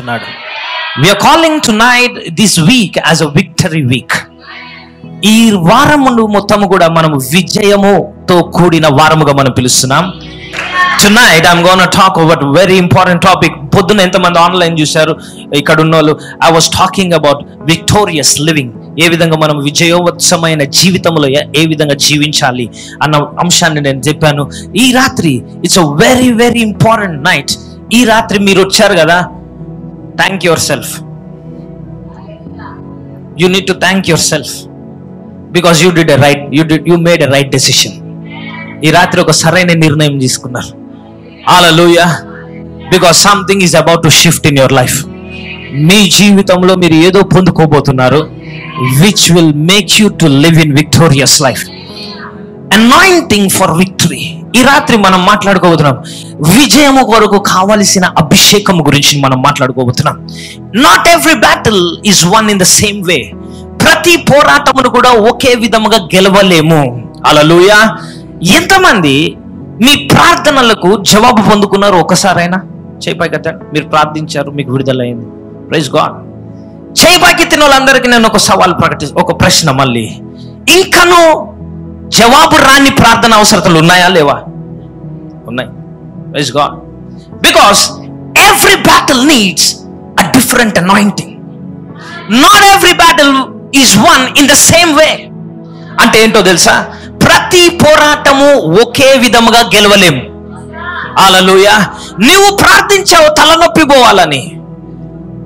పిలుస్తున్నాడు. We are calling tonight, this week, as a victory week. ఈ వారమును మొత్తం కూడా మనం విజయముతో కూడిన వారముగా మనం పిలుస్తున్నాం. Tonight I'm going to talk about a very important topic. పొద్దున ఎంతమంది ఆన్లైన్ చూశారు? ఇక్కడ ఉన్న వాళ్ళు, I was talking about victorious living. ఏ విధంగా మనం విజయోత్సవమైన జీవితంలో ఏ విధంగా జీవించాలి అన్న అంశాన్ని నేను చెప్పాను. ఈ రాత్రి it's a very very important night. ఈ రాత్రి మీరు వచ్చారు కదా, thank yourself. You need to thank yourself because you made a right decision. ఈ రాత్రి ఒక సరైన నిర్ణయం తీసుకున్నారు. Hallelujah. Because something is about to shift in your life. మీ జీవితంలో మీరు ఏదో పొందుకోబోతున్నారు, which will make you to live in victorious life. Anointing for victory. ఈ రాత్రి మనం మాట్లాడుకోబోతున్నాం విజయము కొరకు కావలసిన అభిషేకం గురించి మనం మాట్లాడుకోబోతున్నాం. Not every battle is won in the same way. ప్రతి పోరాటమును కూడా ఒకే విధముగా గెలవలేము. హల్లెలూయా. ఎంతమంది మీ ప్రార్థనలకు జవాబు పొందుకున్నారు? ఒకసారైనా చేయి పైకెత్తండి. మీరు ప్రార్థించారు, మీకు విడుదలైంది. Praise God. చేయి పైకెత్తిన వాళ్ళందరికీ నేను ఒక ప్రశ్న మళ్ళీ, ఇంకనూ జవాబు రాని ప్రార్థన అవసరతలు ఉన్నాయా లేవా? ఉన్నాయి. Praise God. Because every battle needs a different anointing. Not every battle is won in the same way. అంటే ఏంటో తెలుసా? ప్రతి పోరాటము ఒకే విధముగా గెలవలేము. హల్లెలూయా. నువ్వు ప్రార్థించావు తలనొప్పి పోవాలని,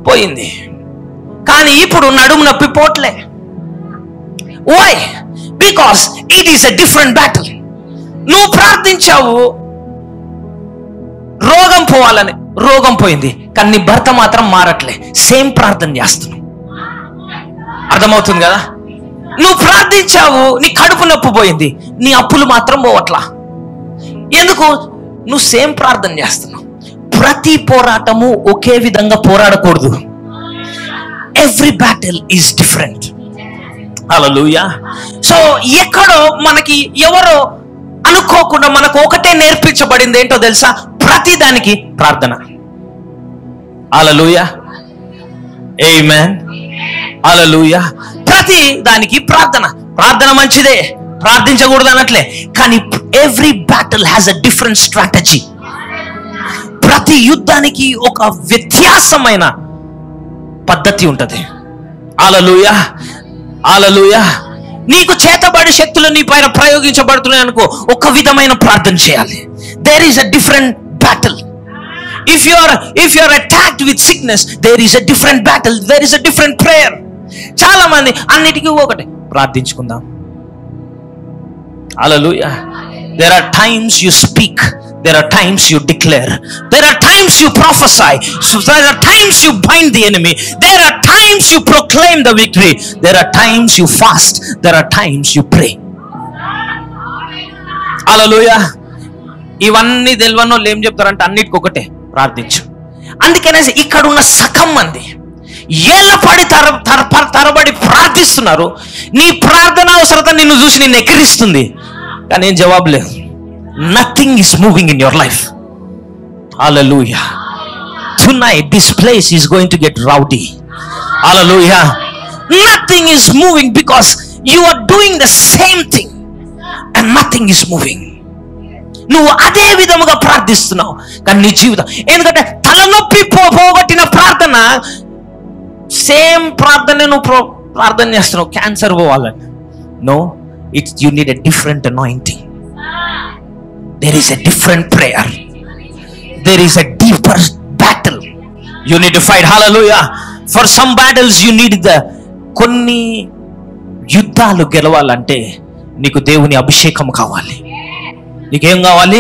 పోయింది. కానీ ఇప్పుడు నడుము నొప్పి పోట్లే. Why? Because it is a different battle. నువ్వు ప్రార్థించావు రోగం పోవాలని, రోగం పోయింది. కానీ నీ భర్త మాత్రం మారట్లే. సేమ్ ప్రార్థన చేస్తున్నావు. అర్థమవుతుంది కదా? నువ్వు ప్రార్థించావు, నీ కడుపు నొప్పి పోయింది, నీ అప్పులు మాత్రం పోవట్లా. ఎందుకు? నువ్వు సేమ్ ప్రార్థన చేస్తున్నావు. ప్రతి పోరాటము ఒకే విధంగా పోరాడకూడదు. Every battle is different. Hallelujah. So ఎక్కడో మనకి ఎవరో అనుకోకుండా మనకు ఒకటే నేర్పించబడింది. ఏంటో తెలుసా? ప్రతి దానికి ప్రార్థన. హల్లెలూయా. ఆమేన్. హల్లెలూయా. ప్రతి దానికి ప్రార్థన. ప్రార్థన మంచిదే, ప్రార్థించకూడదు అనట్లే. కానీ every battle has a different strategy. ప్రతి యుద్ధానికి ఒక వ్యత్యాసమైన పద్ధతి ఉంటుంది. హల్లెలూయా. హల్లెలూయా. నీకు చేతబడి శక్తులు నీ పైన ప్రయోగించబడుతున్నాయి అనుకో, ఒక విధమైన ప్రార్థన చేయాలి. There is a different battle. If you are attacked with sickness, there is a different battle, there is a different prayer. చాలా మంది అన్నిటికీ ఒకటే ప్రార్థించుకుందాం. హల్లెలూయా. There are times you speak, there are times you declare, there are times you prophesy, so there are times you bind the enemy, there are times you proclaim the victory, there are times you fast, there are times you pray. హల్లెలూయా. ఇవన్నీ తెలియని వాళ్ళు ఏం చెప్తారంటే అన్నిటికి ఒకటే ప్రార్థించు. అందుకనేసి ఇక్కడ ఉన్న సగం మంది ఏళ్ళ పడి తరబడి ప్రార్థిస్తున్నారు. నీ ప్రార్థన అవసరత నిన్ను చూసి నిన్ను ఎక్కిరిస్తుంది, కానీ ఏం జవాబు లేదు. Nothing is moving in your life. Hallelujah. Tonight this place is going to get rowdy. Hallelujah. Nothing is moving because you are doing the same thing and nothing is moving. నువ్వు అదే విధముగా ప్రార్థిస్తున్నావు కానీ నీ జీవితం, ఎందుకంటే తలనొప్పి పోగొట్టిన ప్రార్థన, సేమ్ ప్రార్థన నువ్వు ప్రార్థన చేస్తున్నావు క్యాన్సర్ పోవాలని. No, it's you need a different anointing. There is a different prayer. There is a deeper battle you need to fight. Hallelujah. For some battles you need కొన్ని యుద్ధాలు గెలవాలంటే నీకు దేవుని అభిషేకం కావాలి. నీకేం కావాలి?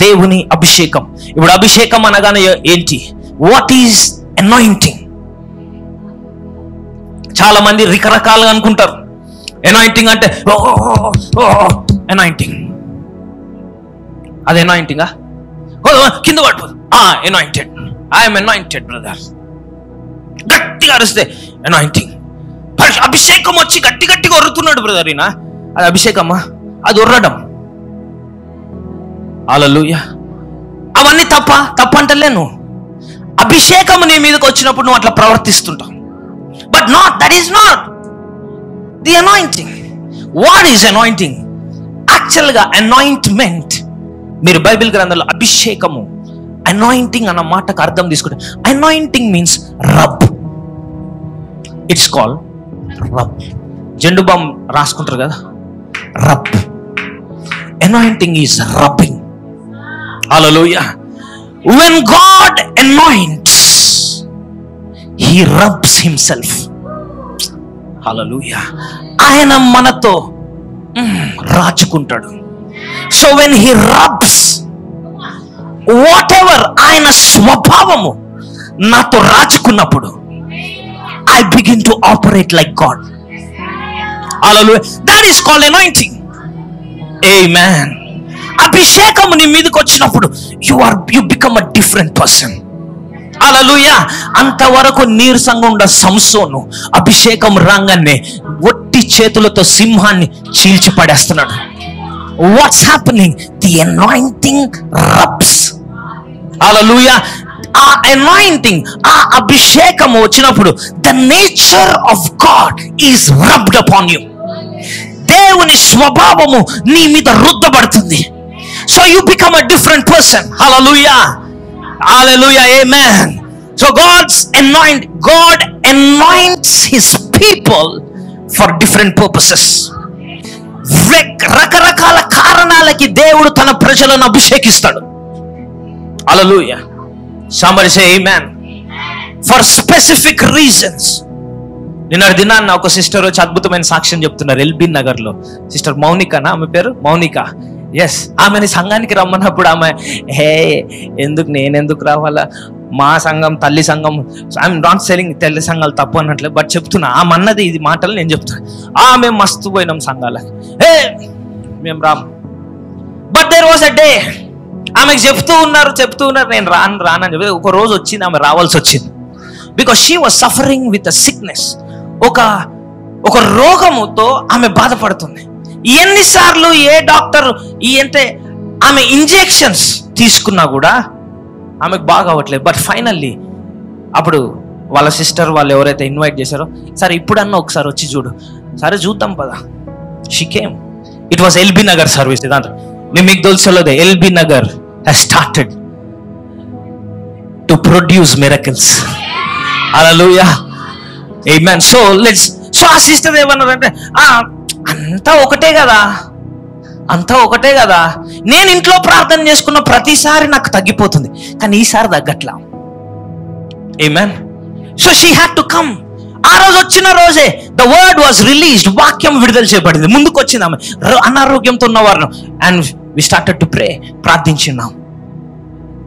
దేవుని అభిషేకం. ఇప్పుడు అభిషేకం అనగానే ఏంటి? What is anointing? చాలా మంది రకరకాలుగా అనుకుంటారు. అనాయింటింగ్ అంటే అనాయింటింగ్, అది అనాయింటింగా? కింద పడిపోదు. Anointed, I'm anointed brother. గట్టిగా అరిస్తే అనాయింటింగ్. అభిషేకం వచ్చి గట్టి గట్టిగా ఒరుతున్నాడు బ్రదర్, ఈయన అది అభిషేకమా? అది ఒర్రడం. హల్లెలూయా. అవన్నీ తప్ప అంటలేను. అభిషేకం నీ మీదకి వచ్చినప్పుడు నువ్వు అట్లా ప్రవర్తిస్తుంటావు. But that is not the anointing. What is anointing? యాక్చువల్గా అనాయింట్మెంట్, మీరు బైబిల్ గ్రంథంలో అభిషేకము, అనాయింటింగ్ అన్న మాటకు అర్థం తీసుకుంటే, anointing means rub. It's called rub. Zandu balm రాసుకుంటారు కదా, rub. Anointing is rubbing. Hallelujah. When God anoints, He rubs Himself. Hallelujah. ఆయన మనతో రాచుకుంటాడు. So when He rubs, whatever ఆయన స్వభావము నాతో రాచుకున్నప్పుడు, I begin to operate like God. Hallelujah. That is called anointing. Amen. అభిషేకము నీ మీదకి వచ్చినప్పుడు you become a different person. హల్లెలూయా. అంతవరకు నీరసంగా ఉండ సంసోను అభిషేకం రాగానే ఒట్టి చేతులతో సింహాన్ని చీల్చి పడేస్తున్నాడు. What's happening? The anointing rubs. Hallelujah. ఆ అనాయింటింగ్, ఆ అభిషేకం వచ్చినప్పుడు the nature of God is rubbed upon you. దేవుని స్వభావము నీ మీద రుద్దబడుతుంది. So you become a different person. Hallelujah. Hallelujah. Amen. So God anoints His people for different purposes. రకరకాల కారణాలకి దేవుడు తన ప్రజలను అభిషేకిస్తాడు. Hallelujah. Somebody say amen. For specific reasons. నిన్న దినాన్న ఒక సిస్టర్ వచ్చి అద్భుతమైన సాక్ష్యం చెప్తున్నారు ఎల్బీ నగర్ లో. సిస్టర్ మౌనికానా ఆమె పేరు? మౌనిక. ఎస్. ఆమెని సంఘానికి రమ్మన్నప్పుడు ఆమె, ఎందుకు నేనెందుకు రావాలా, మా సంఘం తల్లి సంఘం, ఐఎమ్ నాట్ సెలింగ్ తల్లి సంఘాలు తప్పు అన్నట్లే, బట్ చెప్తున్నా ఆమె అన్నది ఇది మాటలు నేను చెప్తున్నా. మేము మస్తు పోయినాం సంఘాలకి, మేము రాము. But there was a day, ఆమెకు చెప్తూ ఉన్నారు నేను రాను అని చెప్పి ఒక రోజు వచ్చింది, ఆమె రావాల్సి వచ్చింది. Because she was suffering with a sickness. ఒక రోగముతో ఆమె బాధపడుతుంది. ఎన్నిసార్లు ఏ డాక్టర్ అంటే ఆమె ఇంజెక్షన్స్ తీసుకున్నా కూడా ఆమెకు బాగా అవ్వట్లేదు. బట్ ఫైనల్లీ అప్పుడు వాళ్ళ సిస్టర్ వాళ్ళు ఎవరైతే ఇన్వైట్ చేశారో, సరే ఇప్పుడన్నా ఒకసారి వచ్చి చూడు, సరే చూద్దాం పదా. She came. It was LB Nagar service. దాంట్లో మీకు తెలుసలోదే, LB Nagar has started to produce miracles. Hallelujah. Amen. So ఆ సిస్టర్ ఏమన్నారంటే, అంతా ఒకటే కదా, నేను ఇంట్లో ప్రార్థన చేసుకున్న ప్రతిసారి నాకు తగ్గిపోతుంది, కానీ ఈసారి తగ్గట్లా. Amen. So she had to come. ఆ రోజు వచ్చిన రోజే ద వర్డ్ వాజ్ రిలీజ్డ్. వాక్యం విడుదల చేయబడింది. ముందుకు వచ్చింది ఆమె అనారోగ్యంతో ఉన్నవారు. And we started to pray. ప్రార్థించినాం,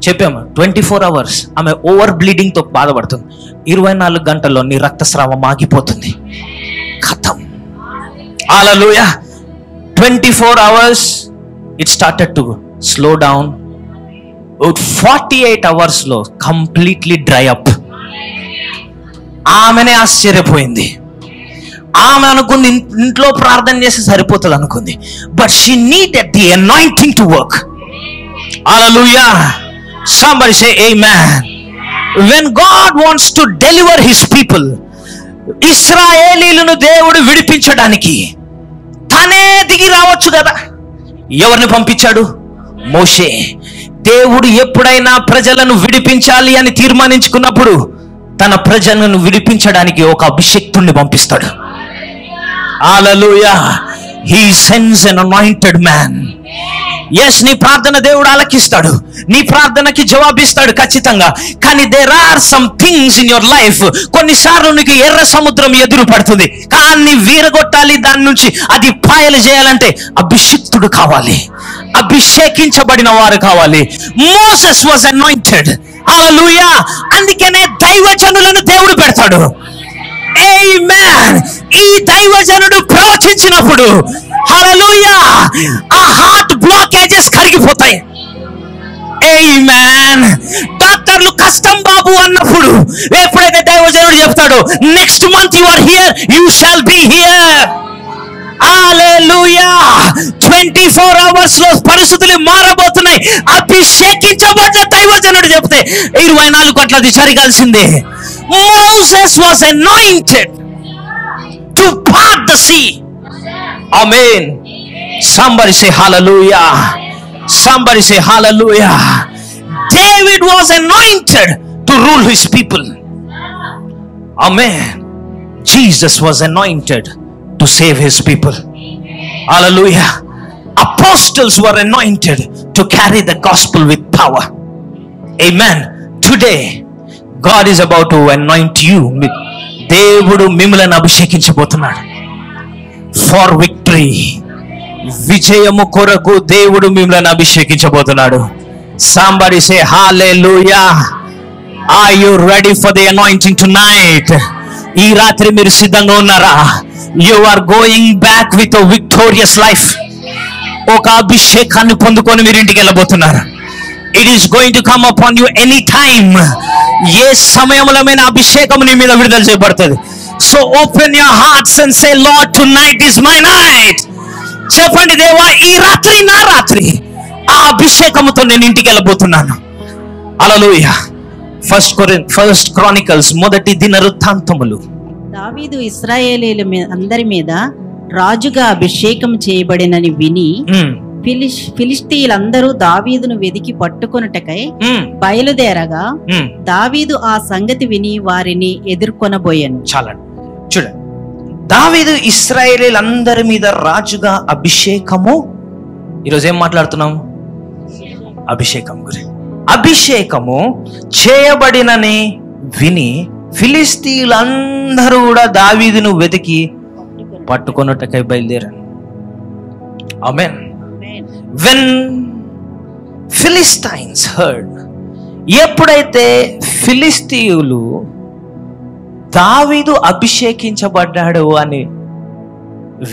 చెప్పాము. 24 hours ఆమె ఓవర్ బ్లీడింగ్ తో బాధపడుతుంది. 24 గంటల్లో నీ రక్తస్రావం ఆగిపోతుంది. ఖతం. హల్లెలూయా. 24 hours it started to slow down. 48 hours లో కంప్లీట్లీ డ్రై అప్. ఆమెనే ఆశ్చర్యపోయింది. ఆమె అనుకుంది ఇంట్లో ప్రార్థన చేసి సరిపోతుంది అనుకుంది. But she needed the anointing to work. Hallelujah. Somebody say amen. When God wants to deliver His people, ఇశ్రాయేలీయులను దేవుడు విడిపించడానికి తనే దిగి రావచ్చు కదా. ఎవరిని పంపించాడు? మోషే. దేవుడు ఎప్పుడైనా ప్రజలను విడిపించాలి అని తీర్మానించుకున్నప్పుడు తన ప్రజలను విడిపించడానికి ఒక అభిషేక్తుణ్ణి పంపిస్తాడు. Hallelujah. He sends an anointed man. Yes, నీ ప్రార్థన దేవుడు ఆలకిస్తాడు, నీ ప్రార్థనకి జవాబిస్తాడు ఖచ్చితంగా. కానీ there are some things in your life. కొన్నిసార్లు నీకు ఎర్ర సముద్రం ఎదురు పడుతుంది, కానీ వీరగొట్టాలి, దాని నుంచి అది పాయలు చేయాలంటే అభిషిక్తుడు కావాలి, అభిషేకించబడిన వారు కావాలి. Moses was anointed. హల్లెలూయా. అందుకనే దైవజనులను దేవుడు పెడతాడు. ఆమేన్. ఈ దైవజనుడు ప్రవచించినప్పుడు హల్లెలూయా ఆ హార్ట్ బ్లాకేజెస్ కరిగిపోతాయి. ఆమేన్. డాక్టర్లు కష్టం బాబు అన్నప్పుడు ఎప్పుడైతే దైవజనుడు చెప్తాడో, next month you are here, you shall be here. Hallelujah. 24 hours లో పరిస్థితులు మారబోతున్నాయి. అభిషేకించబడ్డ దైవజనుడు చెప్తే 24 గంటలది జరగాల్సిందే. Moses was anointed to part the sea. Amen. Somebody say hallelujah. Somebody say hallelujah. David was anointed to rule his people. Amen. Jesus was anointed to save his people. Hallelujah. Apostles were anointed to carry the gospel with power. Amen. Today God is about to anoint you. దేవుడు మిమ్మల్ని అభిషేకించబోతున్నాడు for victory. విజయము కొరకు దేవుడు మిమ్మల్ని అభిషేకించబోతున్నాడు. Somebody say hallelujah. Are you ready for the anointing tonight? ఈ రాత్రి మీరు సిద్ధంగా ఉన్నారా? You are going back with a victorious life. ఒక అభిషేకాన్ని పొందుకొని మీరు ఇంటికి వెళ్ళబోతున్నారు. It is going to come upon you any time. ఏ సమయంలోమైన అభిషేకం నీ మీద విడుదల చేయబడుతుంది. So open your hearts and say, Lord, tonight is my night. చెప్పండి, దేవా ఈ రాత్రి నా రాత్రి, ఆ అభిషేకముతో నేను ఇంటికి వెళ్ళబోతున్నాను. హల్లెలూయా. ఫస్ట్ క్రానికల్స్ మొదటి దినవృత్తాంతములు. దావీదు ఇశ్రాయేలీయుల అందరి మీద రాజుగా అభిషేకం చేయబడినని విని ఫిలిష్తీయులందరూ దావీదును వెదికి పట్టుకొనుటకై బయలుదేరగా దావీదు ఆ సంగతి విని వారిని ఎదుర్కొనబోయాను. చాలండి, చూడండి. దావీదు ఇశ్రాయేలీయులందరి మీద రాజుగా అభిషేకము. ఈరోజు ఏం మాట్లాడుతున్నాం? అభిషేకం గురించి. అభిషేకము చేయబడినని విని ఫిలిష్తీయులందరూ కూడా దావీదును వెతికి పట్టుకొనుటకై బయలుదేరారు. ఆమేన్. When Philistines heard, ఎప్పుడైతే ఫిలిష్తీయులు దావీదు అభిషేకించబడ్డాడు అని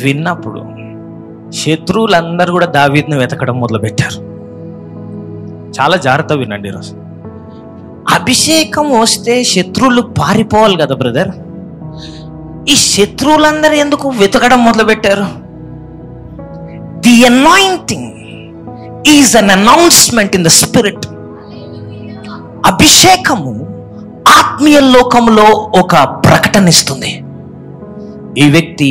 విన్నప్పుడు శత్రువులందరూ కూడా దావీదును వెతకడం మొదలుపెట్టారు. చాలా జాగ్రత్త వినండి. ఈరోజు అభిషేకం వస్తే శత్రువులు పారిపోవాలి కదా బ్రదర్. ఈ శత్రువులందరూ ఎందుకు వెతకడం మొదలుపెట్టారు? The anointing is an announcement in the spirit. అభిషేకము ఆత్మీయ లోకంలో ఒక ప్రకటన ఇస్తుంది. ఈ వ్యక్తి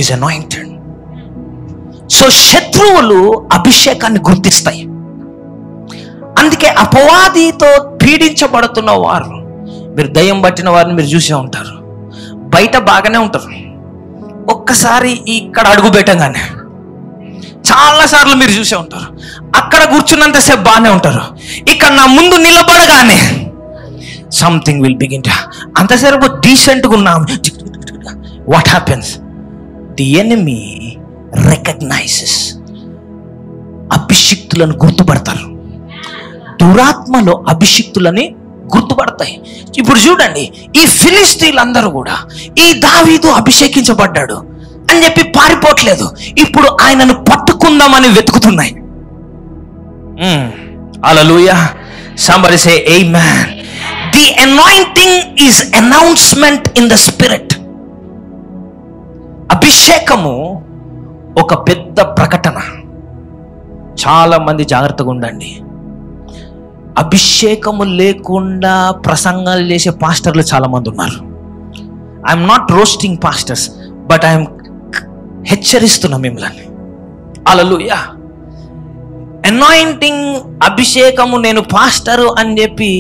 ఈజ్ అనాయింటెడ్. సో శత్రువులు అభిషేకాన్ని గుర్తిస్తాయి. అందుకే అపవాదితో పీడించబడుతున్న వారు, మీరు దయ్యం పట్టిన వారిని మీరు చూసే ఉంటారు. బయట బాగానే ఉంటారు, ఒక్కసారి ఇక్కడ అడుగు పెట్టగానే చాలా సార్లు మీరు చూసే ఉంటారు. అక్కడ కూర్చున్నంతసేపు బాగానే ఉంటారు, ఇక్కడ నా ముందు నిలబడగానే సంథింగ్ విల్ బిగిన్ టు. అంతసేపు డీసెంట్గా ఉన్నాం. What happens? The enemy recognizes. అభిషిక్తులను గుర్తుపడతారు. దురాత్మలో అభిషిక్తులని గుర్తుపడతాయి. ఇప్పుడు చూడండి, ఈ ఫిలిష్తీయులందరూ కూడా ఈ దావీదు అభిషేకించబడ్డాడు అని చెప్పి పారిపోవట్లేదు, ఇప్పుడు ఆయనను పట్టుకుందామని వెతుకుతున్నాయి. హల్లెలూయా. Somebody say amen. The anointing is announcement in the spirit. అభిషేకము ఒక పెద్ద ప్రకటన. చాలా మంది జాగ్రత్తగా ఉండండి. అభిషేకము లేకుండా ప్రసంగాలు చేసే పాస్టర్లు చాలా మంది ఉన్నారు. I'm not roasting pastors, but I'm హెచ్చరిస్తున్నా మిమ్మల్ని. హల్లెలూయా. అనాయింటింగ్, అభిషేకము, నేను పాస్టరు అని చెప్పి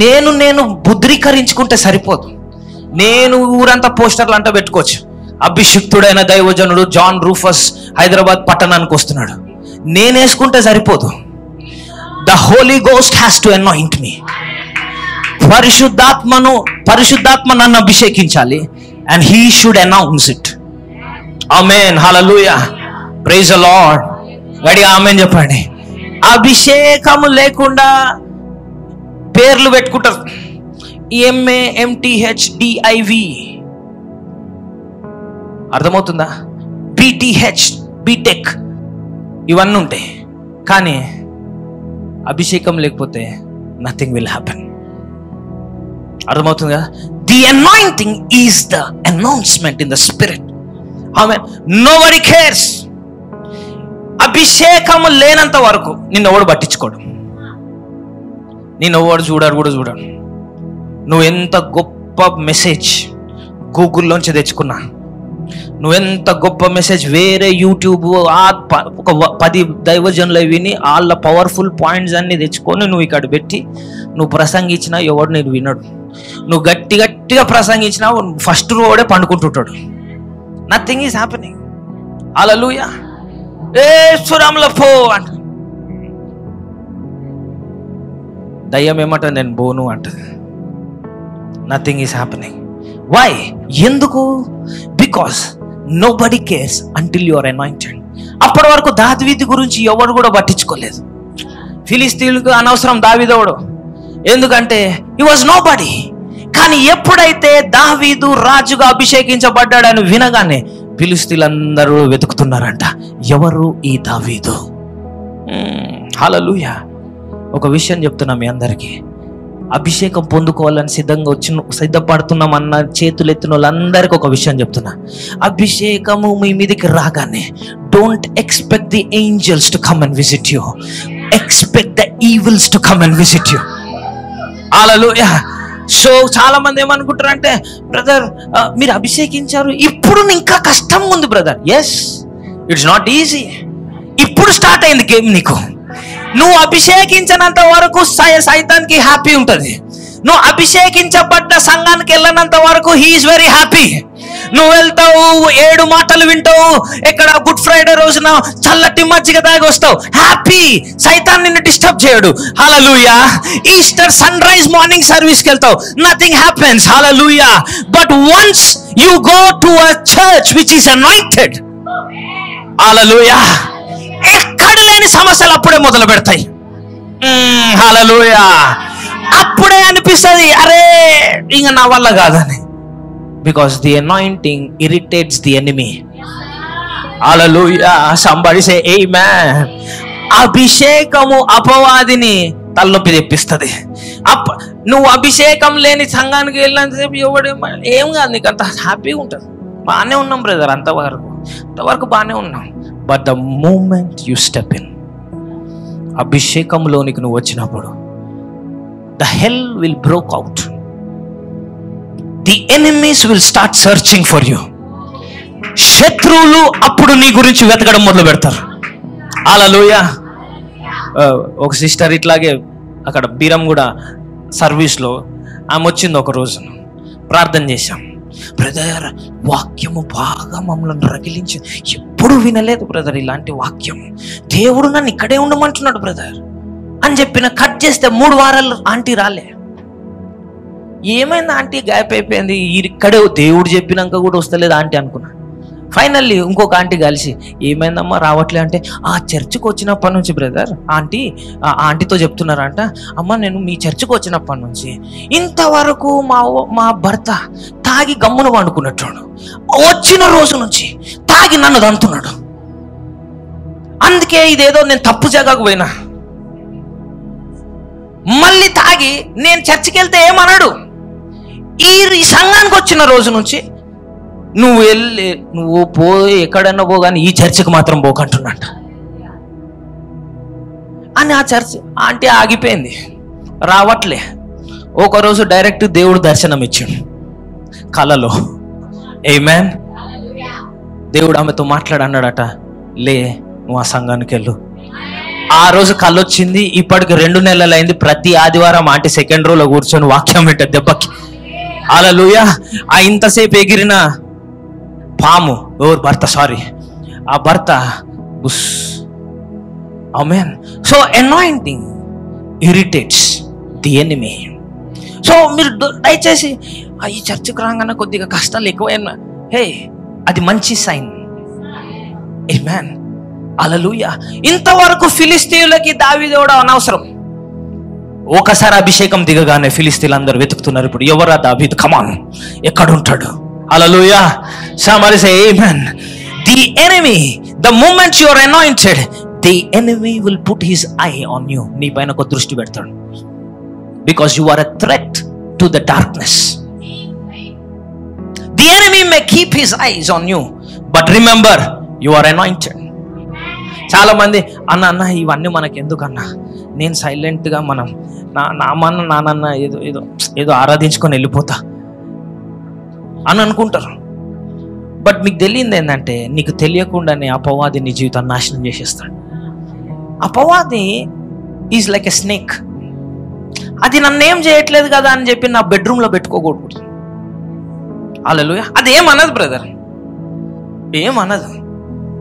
నేను బుద్రీకరించుకుంటే సరిపోదు. నేను ఊరంతా పోస్టర్లు అంతా పెట్టుకోవచ్చు. అభిషిక్తుడైన దైవజనుడు జాన్ రూఫస్ హైదరాబాద్ పట్టణానికి వస్తున్నాడు, నేను వేసుకుంటే సరిపోదు. The Holy Ghost has to anoint me. పరిశుద్ధాత్మ నన్ను అభిషేకించాలి, and he should announce it. Amen. Hallelujah. Praise the Lord. గట్టిగా ఆమేన్ చెప్పండి. అభిషేకము లేకుండా పేర్లు పెట్టుకుంటారు. ఎంఏ, ఎంటీహెచ్, డిఐవి, అర్థమవుతుందా? బిటిహెచ్, బీటెక్, ఇవన్నీ ఉంటాయి. కానీ అభిషేకం లేకపోతే నథింగ్ విల్ హ్యాపెన్. అర్థమవుతుందా? The anointing is the announcement in the spirit. Amen. Nobody cares. అభిషేకము లేనంత వరకు నిన్ను ఎవడు పట్టించుకోడు, నిన్ను ఎవడు చూడాడు కూడా చూడాడు. నువ్వు ఎంత గొప్ప మెసేజ్ గూగుల్లోంచి తెచ్చుకున్నా, నువ్వెంత గొప్ప మెసేజ్ వేరే యూట్యూబ్ ఒక 10 దైవజనులు విని వాళ్ళ పవర్ఫుల్ పాయింట్స్ అన్ని తెచ్చుకొని నువ్వు ఇక్కడ పెట్టి నువ్వు ప్రసంగించినా ఎవడు నేను వినడు. నువ్వు గట్టిగా ప్రసంగించినా ఫస్ట్ రోడే పండుకుంటుంటాడు. Nothing is happening. హల్లెలూయా. సురంలో పో అంట. దయ్యం ఏమంట, నేను పోను అంటది. Nothing is happening. వై? ఎందుకు? Because nobody cares until you are anointed. అప్పటి వరకు దావీదు గురించి ఎవరు కూడా పట్టించుకోలేదు. ఫిలిస్తీన్లకు అనవసరం దావీదోడు, ఎందుకంటే హి వాజ్ నోబడీ. కానీ ఎప్పుడైతే దావీదు రాజుగా అభిషేకించబడ్డాడని వినగానే ఫిలిస్తీన్లందరూ వెతుకుతున్నారంట, ఎవరు ఈ దావీదు? హల్లెలూయా. ఒక విషయం చెప్తున్నా మీ అందరికీ, అభిషేకం పొందుకోవాలని సిద్ధపడుతున్నామన్న చేతులు ఎత్తిన వాళ్ళందరికీ ఒక విషయం చెప్తున్నా. అభిషేకము మీ మీదకి రాగానే don't expect the angels to come and visit you, expect the evils to come and visit you. Hallelujah. So చాలా మంది ఏమనుకుంటారు అంటే, బ్రదర్ మీరు అభిషేకించారు, ఇప్పుడు ఇంకా కష్టం ఉంది brother. Yes, it's not easy. ఇప్పుడు స్టార్ట్ అయింది గేమ్. నీకు నువ్వు అభిషేకించినంత వరకు సైతానికి హ్యాపీ ఉంటుంది. నువ్వు అభిషేకించబడ్డ సంఘానికి వెళ్ళినంత వరకు హీఈస్ వెరీ హ్యాపీ. నువ్వు వెళ్తావు, 7 మాటలు వింటావు, ఇక్కడ గుడ్ ఫ్రైడే రోజున చల్లటి మజ్జిగ తాగి వస్తావు, హ్యాపీ. సైతాన్ నిన్ను డిస్టర్బ్ చేయడు. Hallelujah. Easter sunrise morning సర్వీస్కి వెళ్తావు, nothing happens. Hallelujah. But once you go to a church which is anointed, hallelujah, ఎక్కడ లేని సమస్యలు అప్పుడే మొదలు పెడతాయి. హల్లెలూయా. అప్పుడే అనిపిస్తుంది, అరే ఇంక నా వల్ల కాదని. Because the anointing irritates the enemy. Hallelujah. Somebody say amen. అభిషేకము అపవాదిని తలనొప్పి తెప్పిస్తుంది. నువ్వు అభిషేకం లేని సంఘానికి వెళ్ళినంతసేపు ఎవడే ఏం కాదు, నీకు అంత హ్యాపీగా ఉంటుంది. బాగానే ఉన్నాం బ్రదర్, అంతవరకు బాగానే ఉన్నాం. But the moment you step in, అభిషేకంలోనికి నువ్వు వచ్చినప్పుడు the hell will broke out. The enemies will start searching for you. శత్రువులు అప్పుడు నీ గురించి వెతకడం మొదలు పెడతారు. హల్లెలూయా. ఒక సిస్టర్ ఇట్లాగే అక్కడ బీరంగూడ సర్వీస్లో ఆమె వచ్చింది. ఒక రోజు ప్రార్థన చేశాం. బ్రదర్ వాక్యము బాగా మమ్మల్ని రగిలించి, ఎప్పుడు వినలేదు బ్రదర్ ఇలాంటి వాక్యం, దేవుడు నన్ను ఇక్కడే ఉండమంటున్నాడు బ్రదర్ అని చెప్పిన. కట్ చేస్తే 3 వారాలు ఆంటీ రాలే. ఏమైంది ఆంటీ, గ్యాప్ అయిపోయింది, ఇక్కడే దేవుడు చెప్పినాక కూడా వస్తలేదు ఆంటీ అనుకున్నా. ఫైనల్లీ ఇంకొక ఆంటీ కలిసి, ఏమైందమ్మా రావట్లే అంటే, ఆ చర్చికి వచ్చినప్పటి నుంచి బ్రదర్ ఆంటీతో చెప్తున్నారంట, అమ్మ నేను మీ చర్చికి వచ్చినప్పటి నుంచి ఇంతవరకు మా భర్త తాగి గమ్మున వండుకున్నట్టు, వచ్చిన రోజు నుంచి తాగి నన్ను దంతున్నాడు, అందుకే ఇదేదో నేను తప్పు జగకు పోయినా, మళ్ళీ తాగి నేను చర్చికి వెళ్తే ఏమన్నాడు, ఈ సంఘానికి వచ్చిన రోజు నుంచి నువ్వు పోయి ఎక్కడన్నా పో కానీ ఈ చర్చికి మాత్రం పోకంటున్నట్ట అని. ఆ చర్చ్ ఆంటీ ఆగిపోయింది, రావట్లే. ఒకరోజు డైరెక్ట్ దేవుడు దర్శనం ఇచ్చాడు కలలో. ఆమేన్. దేవుడు ఆమెతో మాట్లాడన్నాడట, లే నువ్వు ఆ సంఘానికి వెళ్ళు. ఆ రోజు కళ్ళు వచ్చింది. ఇప్పటికి 2 నెలలు అయింది. ప్రతి ఆదివారం ఆంటీ 2nd రోలో కూర్చొని వాక్యం పెట్టే దెబ్బకి. హల్లెలూయా. ఆ ఇంతసేపు ఎగిరిన పాము ఆ భర్త బుస్. Amen. So anointing irritates the enemy. So మీరు దయచేసి ఈ చర్చికి రాగానే కొద్దిగా కష్టాలు ఎక్కువైనా, హే అది మంచి సైన్. ఆమేన్. హల్లెలూయా. ఇంతవరకు ఫిలిస్తీయులకి దావీదు అనవసరం. ఒకసారి అభిషేకం దిగగానే ఫిలిస్తీన్లందరూ వెతుకుతున్నారు, ఇప్పుడు ఎవరా దావీదు, కమాన్ ఎక్కడుంటాడు. హల్లెలూయా. Somebody say amen. The enemy, the moment you are anointed, the enemy will put his eye on you. నీ పైన ఒక దృష్టి పెడతాడు. Because you are a threat to the darkness. The enemy may keep his eyes on you, but remember you are anointed. చాలా మంది అన్న ఇవన్నీ మనకి ఎందుకన్నా, నేను సైలెంట్గా మనం నాన్న ఏదో ఏదో ఏదో ఆరాధించుకొని వెళ్ళిపోతా అని అనుకుంటారు. బట్ మీకు తెలియంది ఏంటంటే, నీకు తెలియకుండానే అపవాది నీ జీవితాన్ని నాశనం చేసేస్తాడు. అపవాది ఈజ్ లైక్ ఎ స్నేక్. అది నన్నేం చేయట్లేదు కదా అని చెప్పి నా బెడ్రూమ్లో పెట్టుకోకూడదు. హల్లెలూయా. అది ఏమన్నది బ్రదర్, ఏమన్నదు.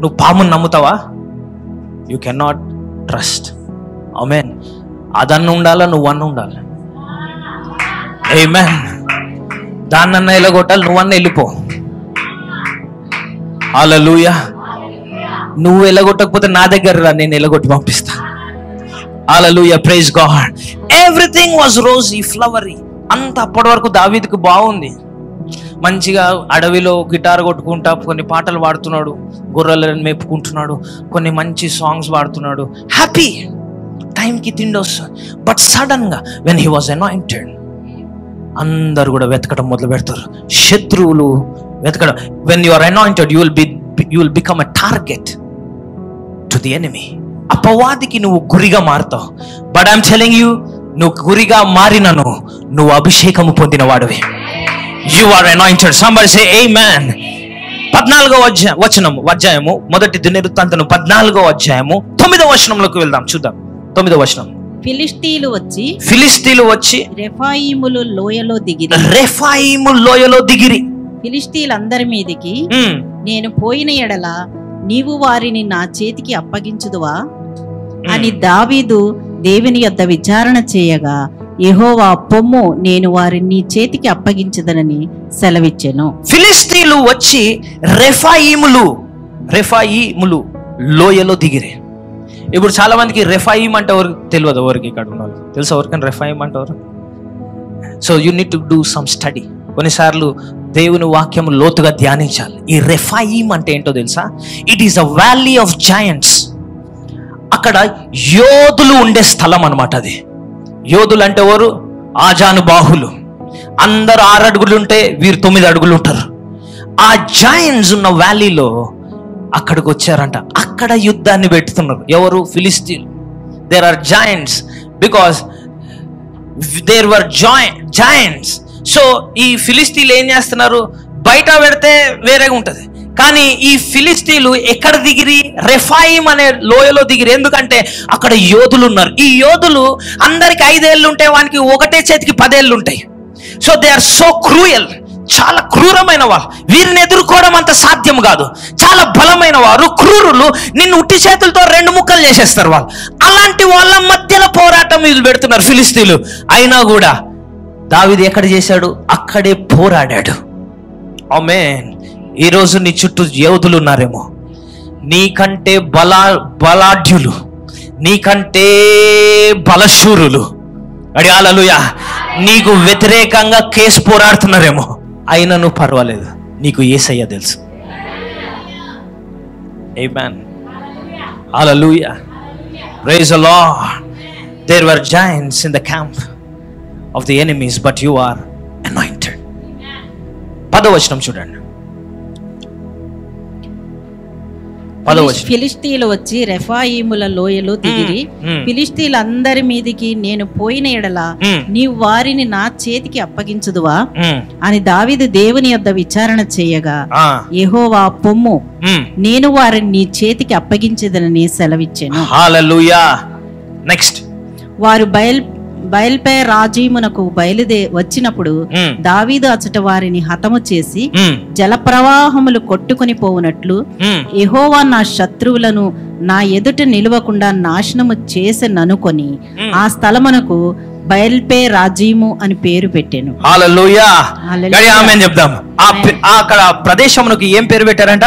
నువ్వు పాముని నమ్ముతావా? You can not trust. Amen. అదన్న ఉండాలా, నువ్వన్న ఉండాలి. ఆమేన్. దాన్నన్న ఎలగొట్టాలి, నువ్వన్న వెళ్ళిపో. హల్లెలూయా. నువ్వు ఎలగొట్టకపోతే నా దగ్గర రా, నేను ఎలగొట్టి పంపిస్తా. Hallelujah. Praise God. Everything was rosy flowery. అంత అప్పటి వరకు దావీదుకు బాగుంది. మంచిగా అడవిలో గిటార్ కొట్టుకుంటా కొన్ని పాటలు పాడుతున్నాడు, గొర్రెలను మేపుకుంటున్నాడు, కొన్ని మంచి సాంగ్స్ పాడుతున్నాడు, హ్యాపీ. టైంకి తిండి వస్తుంది. బట్ సడన్ గా వెన్ హీ వాజ్ అనాయింటెడ్, అందరు కూడా వెతకడం మొదలు పెడతారు. శత్రువులు వెతకడం. When you are anointed you will become a target to the enemy. అపవాదికి నువ్వు గురిగా మారుతావు. బట్ ఐఎమ్ టెల్లింగ్ యూ, నువ్వు గురిగా మారినను నువ్వు అభిషేకము పొందిన వాడివి. You are anointed. Somebody say amen. 14వ అధ్యాయము మొదటి దినవృత్తాంతము 14వ అధ్యాయము 9వ వచనంలోకి వెళ్దాం. చూద్దాం. 9వ వచనం. ఫిలిష్తీయులు వచ్చి రెఫాయిములు లోయలో దిగిరి. ఫిలిష్తీయులందరి మీదికి నేను పోయిన ఎడల నీవు వారిని నా చేతికి అప్పగించుదువా అని దావీదు దేవుని యొద్ద విచారణ చేయగా, యెహోవా పొమ్ము, నేను వారిని నీ చేతికి అప్పగించదనని సెలవిచ్చెను. ఫిలిష్తీయులు వచ్చి రెఫాయిములు లోయలో దిగిరి. ఇప్పుడు చాలా మందికి రెఫాయిం అంటే ఎవరికి తెలియదు. ఎవరికి ఇక్కడ ఉన్నారు తెలుసా? ఎవరికైనా రెఫాయిం అంటే ఎవరు? So you need to do some study. కొన్నిసార్లు దేవుని వాక్యం లోతుగా ధ్యానించాలి. ఈ రెఫాయిం అంటే ఏంటో తెలుసా? It is a valley of joints. అక్కడ యోధులు ఉండే స్థలం అన్నమాట అది. యోధులు అంటే ఎవరు? ఆజానుబాహులు. అందరు 6 అడుగులు ఉంటే వీరు 9 అడుగులు ఉంటారు. ఆ జాయింట్స్ ఉన్న వ్యాలీలో అక్కడికి వచ్చారంట. అక్కడ యుద్ధాన్ని పెడుతున్నారు. ఎవరు? ఫిలిస్తీన్లు. There are giants because there were giants. So ఈ ఫిలిస్తీన్లు ఏం చేస్తున్నారు? బయట పెడితే వేరేగా ఉంటది, కానీ ఈ ఫిలిస్తీన్లు ఎక్కడ దిగిరి? రెఫాయిం అనే లోయలో దిగిరి. ఎందుకంటే అక్కడ యోధులు ఉన్నారు. ఈ యోధులు అందరికి 5 ఏళ్ళు ఉంటే వానికి ఒకటే చేతికి 10 ఏళ్ళు ఉంటాయి. So they are so cruel. చాలా క్రూరమైన వారు. వీరిని ఎదుర్కోవడం అంత సాధ్యం కాదు. చాలా బలమైన వారు, క్రూరులు. నిన్ను ఉట్టి చేతులతో 2 ముక్కలు చేసేస్తారు వాళ్ళు. అలాంటి వాళ్ళ మధ్యలో పోరాటం వీళ్ళు పెడుతున్నారు ఫిలిస్తీన్లు. అయినా కూడా దావీదు ఎక్కడ చేశాడు? అక్కడే పోరాడాడు. ఆమేన్. ఈరోజు నీ చుట్టూ యోధులు ఉన్నారేమో, నీకంటే బలాఢ్యులు, నీకంటే బలశూరులు. హల్లెలూయా. నీకు వ్యతిరేకంగా కేసు పోరాడుతున్నారేమో, అయినా నువ్వు పర్వాలేదు, నీకు యేసయ్య తెలుసు. Amen. Hallelujah. Praise the Lord. There were giants in the camp of the enemies, but you are anointed. 10వ వచనం చూడండి. ఫిలిష్తీయులు వచ్చి రెఫాయిముల లోయలో దిగిరి. ఫిలిష్తీయులందరి మీదికి నేను పోయిన ఎడల నీవు వారిని నా చేతికి అప్పగించుదువా అని దావీదు దేవుని యొద్ద విచారణ చేయగా, యెహోవా పొమ్ము, నేను వారిని నీ చేతికి అప్పగించదనని సెలవిచ్చెను. హల్లెలూయా. నెక్స్ట్. వారు బయల్పే రాజీమునకు వచ్చినప్పుడు దావీదు అచ్చట వారిని హతము చేసి జల ప్రవాహములు కొట్టుకుని పోవునట్లు యెహోవా నా శత్రువులను నా ఎదుట నిలవకుండా నాశనము చేసెననుకొని ఆ స్థలమునకు బయల్పే రాజీము అని పేరు పెట్టెను. హల్లెలూయా. ఆమేన్ చెప్దాం. అక్కడ ప్రదేశమునకు ఏం పేరు పెట్టారంట?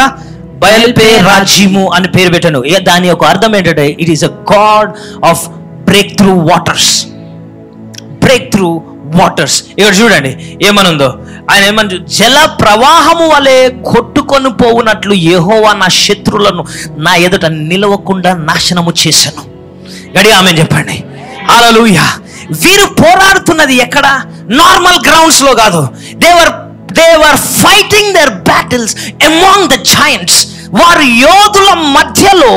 బయల్పే రాజీము అని పేరు పెట్టాను. దాని యొక్క అర్థం ఏంటంటే, it is a God of break through waters. Break through waters. ఇక్కడ చూడండి ఏమనుందో. ఆయన ఏమని, జల ప్రవాహము వలె కొట్టుకొని పోవునట్లు యెహోవా నా శత్రువులను నా ఎదుట నిలవకుండా నాశనము చేశాను. గడి ఆమేన్ చెప్పండి. హల్లెలూయా. వీరు పోరాడుతున్నది ఎక్కడ? నార్మల్ గ్రౌండ్స్ లో కాదు. They were fighting their battles among the giants. వారు యోధుల మధ్యలో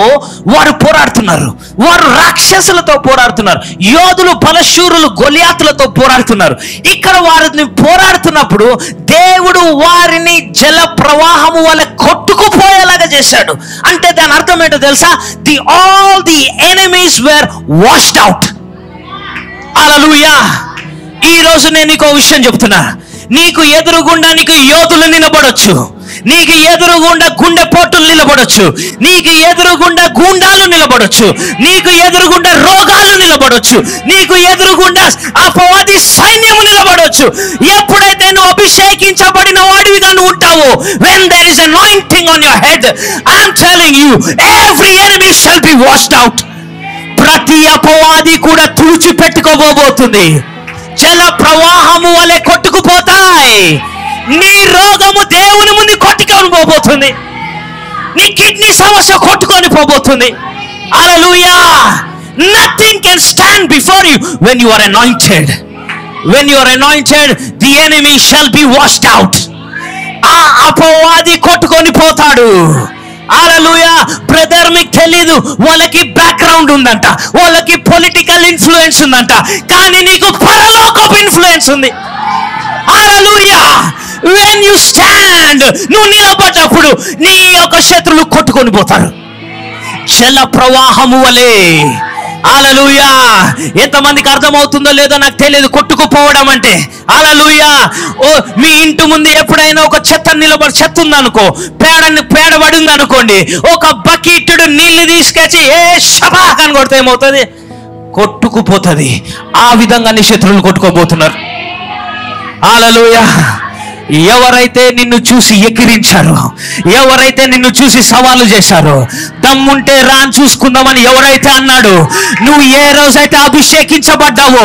వారు పోరాడుతున్నారు. వారు రాక్షసులతో పోరాడుతున్నారు. యోధులు బలశూరులు గొలియాతులతో పోరాడుతున్నారు. ఇక్కడ వారిని పోరాడుతున్నప్పుడు దేవుడు వారిని జల ప్రవాహము వల్ల కొట్టుకుపోయేలాగా చేశాడు. అంటే దాని అర్థం ఏంటో తెలుసా? All the enemies were washed out. Hallelujah. ఈ రోజు నేను నీకు ఒక విషయం చెప్తున్నా. నీకు ఎదురుగుండా నీకు యోధులు నిలబడొచ్చు, నీకు ఎదురుగుండా గుండెపోటులు నిలబడొచ్చు, నీకు ఎదురుగుండా గుండాలు నిలబడొచ్చు, నీకు ఎదురుగుండా రోగాలు నిలబడొచ్చు, నీకు ఎదురుగుండా అపవాది సైన్యము నిలబడొచ్చు. ఎప్పుడైతే నువ్వు అభిషేకించబడిన వాడివిగా నువ్వు ఉంటావో, when there is anointing on your head, I am telling you, every enemy shall be washed out. ప్రతి అపవాది కూడా తుడిచిపెట్టుకోబోతుంది. జల ప్రవాహము వలె కొట్టుకుపోతాయి. నీ రోగము దేవుని ముందు కొట్టుకొని పోబోతుంది. నీ కిడ్నీ సమస్య కొట్టుకొని పోబోతుంది. Hallelujah. Nothing can stand before you when you are anointed. When you are anointed, the enemy shall be washed out. ఆ అపవాది కొట్టుకొని పోతాడు. హల్లెలూయా. బ్రదర్, మీకు తెలీదు, వాళ్ళకి బ్యాక్గ్రౌండ్ ఉందంట, వాళ్ళకి పొలిటికల్ ఇన్ఫ్లుయెన్స్ ఉందంట, కానీ నీకు పరలోకపు ఇన్ఫ్లుయెన్స్ ఉంది. హల్లెలూయా. when you stand, నువ్వు నిలబడ్డప్పుడు నీ యొక్క శత్రువులు కొట్టుకొని పోతారు జల ప్రవాహము వలె. హల్లెలూయా. ఎంతమందికి అర్థమవుతుందో లేదో నాకు తెలియదు కొట్టుకుపోవడం అంటే. హల్లెలూయా. ఓ మీ ఇంటి ముందు ఎప్పుడైనా ఒక చెత్త ఉందనుకో, పేడ పడి ఉందనుకోండి, ఒక బకెట్టుడు నీళ్లు తీసుకొచ్చి షబాక్ అని కొడితే ఏమవుతుంది? కొట్టుకుపోతుంది. ఆ విధంగా నీ శత్రువులు కొట్టుకోబోతున్నారు. హల్లెలూయా. ఎవరైతే నిన్ను చూసి ఎక్కిరించారో, ఎవరైతే నిన్ను చూసి సవాలు చేశారో, దమ్ముంటే రాని చూసుకుందామని ఎవరైతే అన్నాడు, నువ్వు ఏ రోజైతే అభిషేకించబడ్డావో,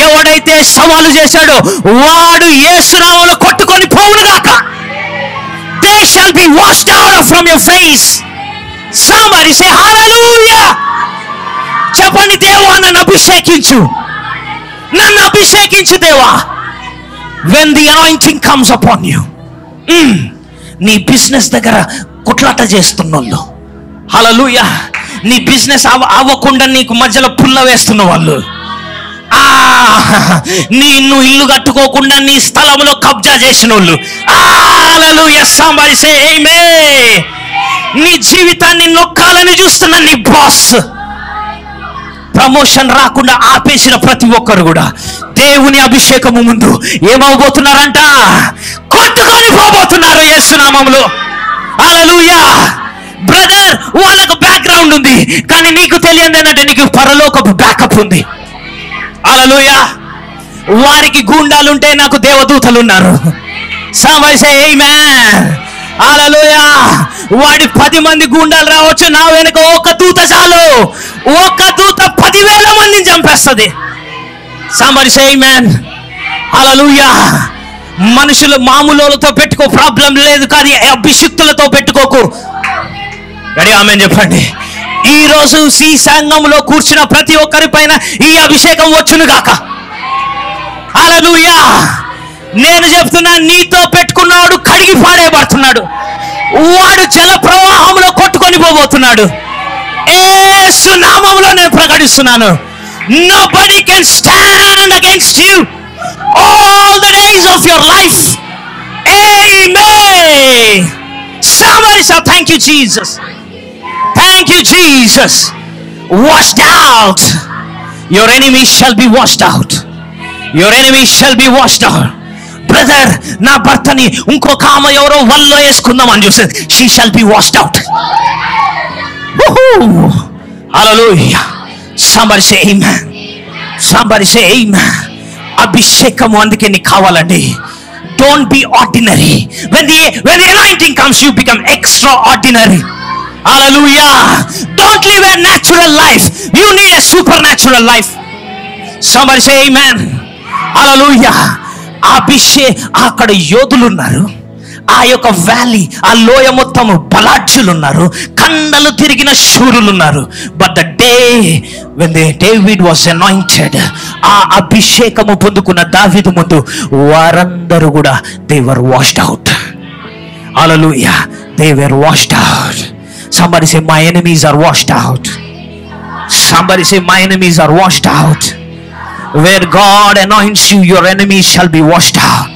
ఎవడైతే సవాలు చేశాడో వాడు యేసు నామములో కొట్టుకొని పోవునుగాక. They shall be washed out from your face. Somebody say hallelujah. చెప్పండి, దేవా నన్ను అభిషేకించు, నన్ను అభిషేకించు దేవా. When the anointing comes upon you, నీ బిజినెస్ దగ్గర కుట్లాట చేస్తున్నోళ్ళు, హల్లెలూయా, నీ బిజినెస్ అవ్వకుండా నీకు మధ్యలో పుల్ల వేస్తున్న వాళ్ళు, నిన్ను ఇల్లు కట్టుకోకుండా నీ స్థలంలో కబ్జా చేసిన వాళ్ళు, హల్లెలూయా. somebody say amen. నీ జీవితాన్ని నొక్కాలని చూస్తున్న నీ బాస్, ప్రమోషన్ రాకుండా ఆపేసిన ప్రతి ఒక్కరు కూడా దేవుని అభిషేకము ముందు ఏమవబోతున్నారంట? కొట్టుకొని పోబోతున్నారు యేసు నామములో. హల్లెలూయా. బ్రదర్, వాళ్ళకు బ్యాక్గ్రౌండ్ ఉంది, కానీ నీకు తెలియదు ఏంటంటే నీకు పరలోకపు బ్యాకప్ ఉంది. హల్లెలూయా. వారికి గుండాలుంటే నాకు దేవదూతలు ఉన్నారు. somebody say amen. హల్లెలూయా. వాడి 10 మంది గుండాలు రావచ్చు, నా వెనుక ఒక దూత చాలు. ఒక దూత 10,000 మందిని చంపేస్తుంది. somebody say amen. హల్లెలూయా. మనుషులు మామూలులతో పెట్టుకో, ప్రాబ్లం లేదు, కానీ అభిషిక్తులతో పెట్టుకోకు. గడి ఆమేన్ చెప్పండి. ఈ రోజు ఈ సంఘంలో కూర్చున్న ప్రతి ఒక్కరి పైన ఈ అభిషేకం వచ్చును గాక. హల్లెలూయా. నేను చెప్తున్నా, నీతో పెట్టుకున్నాడు కడిగి పాడేయబడుతున్నాడు. వాడు జల ప్రవాహంలో కొట్టుకొని పోబోతున్నాడు. యేసు నామములో నేను ప్రకటిస్తున్నాను, nobody can stand against you all the days of your life. Amen. Somebody say thank you Jesus. Thank you Jesus. Washed out. Your enemies shall be washed out. Your enemies shall be washed out. Brother, నా భర్తని ఇంకొక ఆమె ఎవరో వల్లో వేసుకుందామని చూస్తుంది, she shall be washed out. Hallelujah. somebody say amen. somebody say amen. అభిషేకము అందుకే నీకు కావాలండి. don't be ordinary. when the anointing comes, you become extraordinary. hallelujah. don't live a natural life, you need a supernatural life. somebody say amen. hallelujah. అక్కడ యోధులు ఉన్నారు, ఆ యొక్క valley, ఆ లోయ మొత్తము బలాఢ్యులు ఉన్నారు, కండలు తిరిగిన శూరులు ఉన్నారు. But the day when David was anointed, ఆ అభిషేకము పొందుకున్న దావీదు ముందు వారందరూ కూడా they were washed out. Hallelujah, they were washed out. Somebody say, my enemies are washed out. Somebody say, my enemies are washed out. Where God anoints you, your enemies shall be washed out.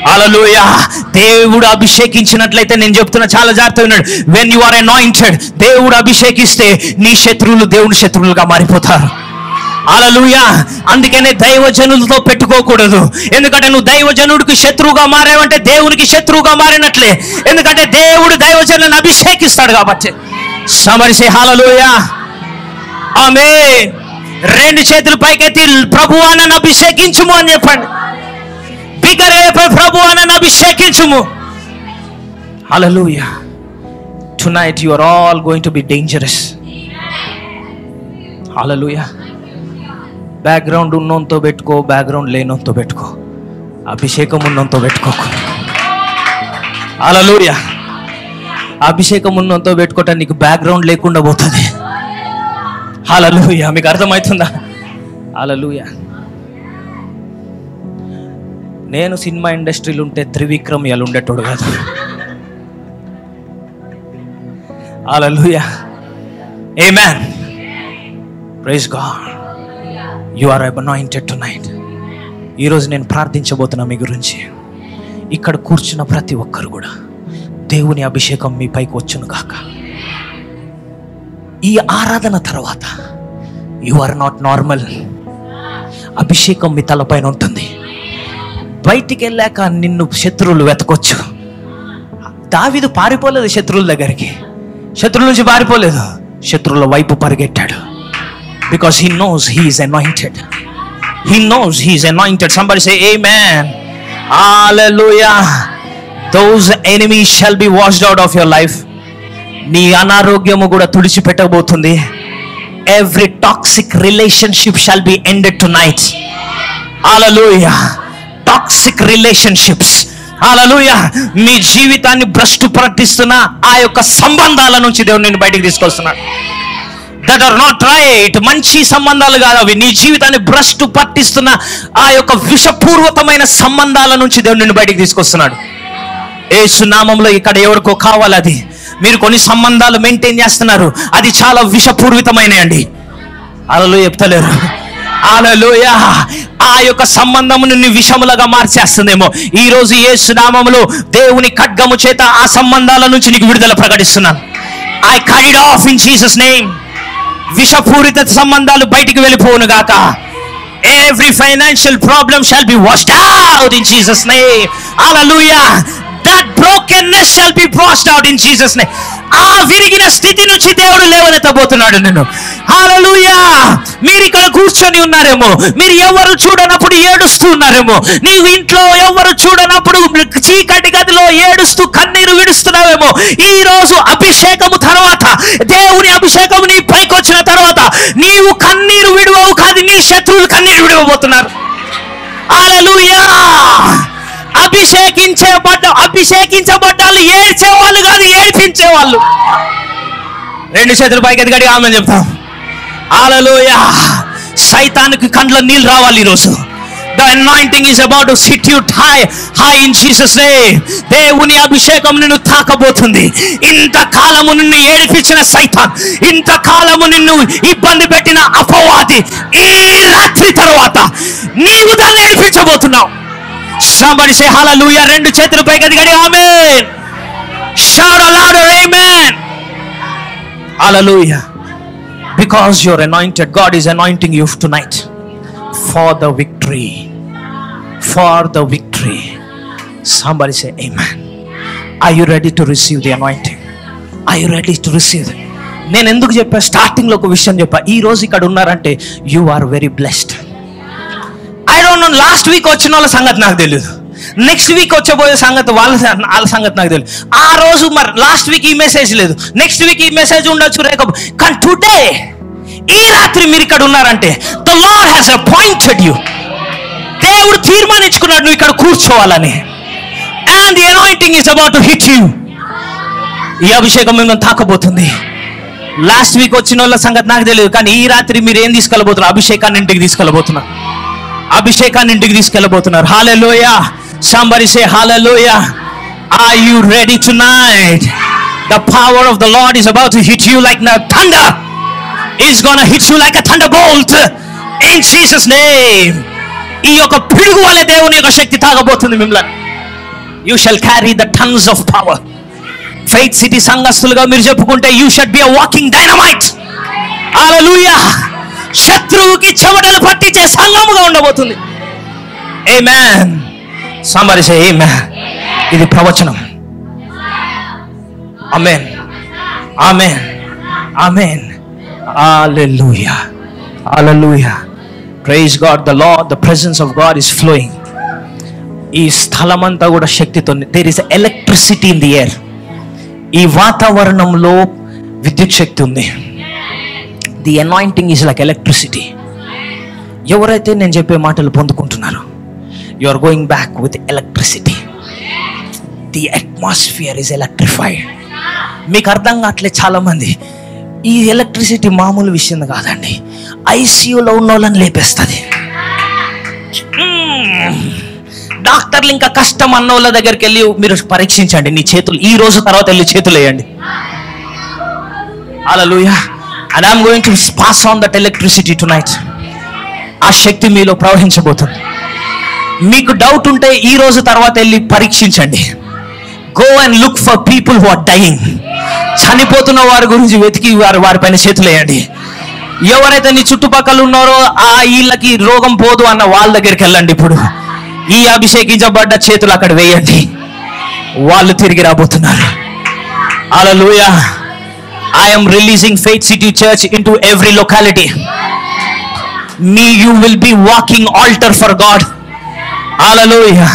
హల్లెలూయా. దేవుడు అభిషేకించినట్లయితే, నేను చెప్తున్నా చాలా జాగ్రత్తగా ఉన్నాడు, when you are anointed, దేవుడు అభిషేకిస్తే నీ శత్రువులు దేవుని శత్రువులుగా మారిపోతారు. హల్లెలూయా. అందుకనే దైవజనులతో పెట్టుకోకూడదు. ఎందుకంటే నువ్వు దైవజనుడికి శత్రువుగా మారావంటే దేవునికి శత్రువుగా మారినట్లే. ఎందుకంటే దేవుడు దైవజనులను అభిషేకిస్తాడు కాబట్టి. somebody say hallelujah. ఆమేన్. రెండు చేతులు పైకెత్తి ప్రభువా నన్ను అభిషేకించుము అని చెప్పండి. బిగ్గరగా ప్రభువా నన్ను అభిషేకించుము. Hallelujah. Tonight you are all going to be dangerous. Hallelujah. Background ఉన్నంతో పెట్టుకో, బ్యాక్గ్రౌండ్ లేనంతో పెట్టుకో, అభిషేకం ఉన్నంతో పెట్టుకోకు. హల్లెలూయా. అభిషేకం ఉన్నంతో పెట్టుకోవటం నీకు బ్యాక్గ్రౌండ్ లేకుండా పోతుంది. హల్లెలూయా. మీకు అర్థమవుతుందా? హల్లెలూయా. నేను సినిమా ఇండస్ట్రీలో ఉంటే త్రివిక్రమ్ ఇలా ఉండేటోడు కాదు. Hallelujah. Amen. Praise God. You are anointed tonight. ఈరోజు నేను ప్రార్థించబోతున్నా మీ గురించి. ఇక్కడ కూర్చున్న ప్రతి ఒక్కరు కూడా దేవుని అభిషేకం మీ పైకి వచ్చును కాక. ఈ ఆరాధన తర్వాత యు ఆర్ నాట్ నార్మల్. అభిషేకం మీ తలపైన ఉంటుంది. బయటికి వెళ్ళాక నిన్ను శత్రువులు వెతకొచ్చు. దావీదు పారిపోలేదు శత్రువుల దగ్గరికి, శత్రువుల నుంచి పారిపోలేదు, శత్రువుల వైపు పరిగెట్టాడు. Because he knows he is anointed. He knows he is anointed. Somebody say amen. Hallelujah. Those enemies shall be washed out of your life. నీ అనారోగ్యము కూడా తుడిచిపెట్టబోతుంది. Every toxic relationship shall be ended tonight. Hallelujah. Toxic relationships, hallelujah, మీ జీవితాన్ని భ్రష్టు పట్టిస్తున్న ఆ యొక్క సంబంధాల నుంచి దేవుడు నిన్ను బయటికి తీసుకొస్తున్నాడు. That are not right. మంచి సంబంధాలు కాదు అవి. నీ జీవితాన్ని భ్రష్టు పట్టిస్తున్న ఆ యొక్క విషపూర్వకమైన సంబంధాల నుంచి దేవుడు నిన్ను బయటికి తీసుకొస్తున్నాడు. యేసు నామములో ఇక్కడ ఎవరికో కావాలి అది. మీరు కొన్ని సంబంధాలు మెయింటైన్ చేస్తున్నారు, అది చాలా విషపూరితమైనయండి. హల్లెలూయా. చెప్తలేరు? హల్లెలూయా. ఆ యొక్క సంబంధము నిన్ను విషములుగా మార్చేస్తుందేమో. ఈ రోజు యేసు నామములో దేవుని ఖడ్గము చేత ఆ సంబంధాల నుంచి నీకు విడుదల ప్రకటిస్తున్నాను. I cut it off in Jesus name. విషపూరిత సంబంధాలు బయటికి వెళ్ళిపోవును గాక. Every financial problem shall be washed out in Jesus name. Hallelujah. That brokenness shall be washed out in Jesus name. ఆ విరిగిన స్థితి నుంచి దేవుడు లేవనెత్తబోతున్నాడు నిన్ను. హల్లెలూయా. మీరు ఇక్కడ కూర్చొని ఉన్నారేమో, మీరు ఎవరు చూడనప్పుడు ఏడుస్తూ ఉన్నారేమో, నీవు ఇంట్లో ఎవరు చూడనప్పుడు చీకటి గదిలో ఏడుస్తూ కన్నీరు విడుస్తున్నావేమో. ఈ రోజు అభిషేకము తర్వాత, దేవుని అభిషేకము నీ పైకి వచ్చిన తర్వాత నీవు కన్నీరు విడువవు కాదు, నీ శత్రువులు కన్నీరు విడవబోతున్నారు. హల్లెలూయా. అభిషేకించబడ్డాలు ఏడ్చేవాళ్ళు కాదు, ఏడిపించేవాళ్ళు. రెండు చేతులు పైకి ఎదగడి ఆమేన్ చెప్తాం. హల్లెలూయా. సైతానికి కండ్ల నీళ్ళు రావాలి ఈరోజు. The anointing is about to sit you high in Jesus name. దేవుని అభిషేకం నిన్ను తాకబోతుంది. ఇంతకాలము నిన్ను ఏడిపించిన సైతాన్, ఇంతకాలము నిన్ను ఇబ్బంది పెట్టిన అపవాది, ఈ రాత్రి తర్వాత నీవు దాన్ని ఏడిపించబోతున్నావు. Somebody say hallelujah. రెండు చేతులు పైకి ఎత్తి ఆమేన్. Shout louder amen. Hallelujah. Because you're anointed, God is anointing you tonight for the victory. For the victory. Somebody say amen. Are you ready to receive the anointing? Are you ready to receive it? నేను ఎందుకు చెప్పా, starting లో ఒక విషయం చెప్పా. ఈ రోజు ఇక్కడ ఉన్నారంటే you are very blessed. I don't know, last week వచ్చిన వాళ్ళ సంగతి నాకు తెలియదు, నెక్స్ట్ వీక్ వచ్చబోయే సంగతి వాళ్ళ సంగతి నాకు తెలియదు. ఆ రోజు మరి లాస్ట్ వీక్ ఈ మెసేజ్ లేదు, నెక్స్ట్ వీక్ ఈ మెసేజ్ ఉండొచ్చు, కానీ టుడే ఈ రాత్రి మీరు ఇక్కడ ఉన్నారంటే the lord has appointed you. దేవుడు తీర్మానించుకున్నాడు నువ్వు ఇక్కడ కూర్చోవాలని. and the anointing is about to hit you. ఈ అభిషేకం మిమ్మల్ని తాకబోతుంది. లాస్ట్ వీక్ వచ్చిన వాళ్ళ సంగతి నాకు తెలియదు, కానీ ఈ రాత్రి మీరు ఏం తీసుకెళ్ళబోతున్నారు? అభిషేకాన్ని ఇంటికి తీసుకెళ్ళబోతున్నారు. అభిషేకాన్ని ఇంటికి తీసుకెళ్ళబోతున్నారు. హల్లెలూయా. Somebody say hallelujah. Are you ready tonight? The power of the Lord is about to hit you like thunder. It's gonna hit you like a thunderbolt in Jesus name. ఈ యొక్క పిడుగు వలె దేవుని యొక్క శక్తి తాగబోతుంది మిమ్మల్ని. You shall carry the tons of power. Faith city సంఘస్థులుగా మీరు చెప్పుకుంటే you should be a walking dynamite. హల్లెలూయా. శత్రువుకి చెమటలు పట్టించే సంఘముగా ఉండబోతుంది. Amen. Somebody say amen. ఇది ప్రవచనం. Amen. Amen. Amen. Hallelujah. Hallelujah. Praise God. The Lord, the presence of God is flowing. ఈ స్థలమంతా కూడా శక్తితో, there is electricity in the air. ఈ వాతావరణంలో విద్యుత్ శక్తి ఉంది. The anointing is like electricity. ఎవరైతే నేను చెప్పే మాటలు పొందుకుంటున్నారో, you are going back with electricity. The atmosphere is electrified. మీకు అర్థం కావట్లే చాలా మంది. ఈ ఎలక్ట్రిసిటీ మామూలు విషయం కాదండి. ఐసీయూలో ఉన్న వాళ్ళని లేపేస్తుంది. డాక్టర్లు ఇంకా కష్టం అన్న వాళ్ళ దగ్గరికి వెళ్ళి మీరు పరీక్షించండి. నీ చేతులు ఈ రోజు తర్వాత వెళ్ళి చేతులు వేయండి. హల్లెలూయా. And I'm going to pass on that electricity tonight. ఆ శక్తి మీలో ప్రవహించబోతుంది. మీకు డౌట్ ఉంటే ఈ రోజు తర్వాత వెళ్ళి పరీక్షించండి. Go and look for people who are dying. చనిపోతున్న వారి గురించి వెతికి వారిపైన చేతులు వేయండి. ఎవరైతే నీ చుట్టుపక్కల ఉన్నారో ఆ వీళ్ళకి రోగం పోదు అన్న వాళ్ళ దగ్గరికి వెళ్ళండి. ఇప్పుడు ఈ అభిషేకించబడ్డ చేతులు అక్కడ వేయండి. వాళ్ళు తిరిగి రాబోతున్నారు. హల్లెలూయా. I am releasing Faith City Church into every locality. You will be walking altar for God. Hallelujah.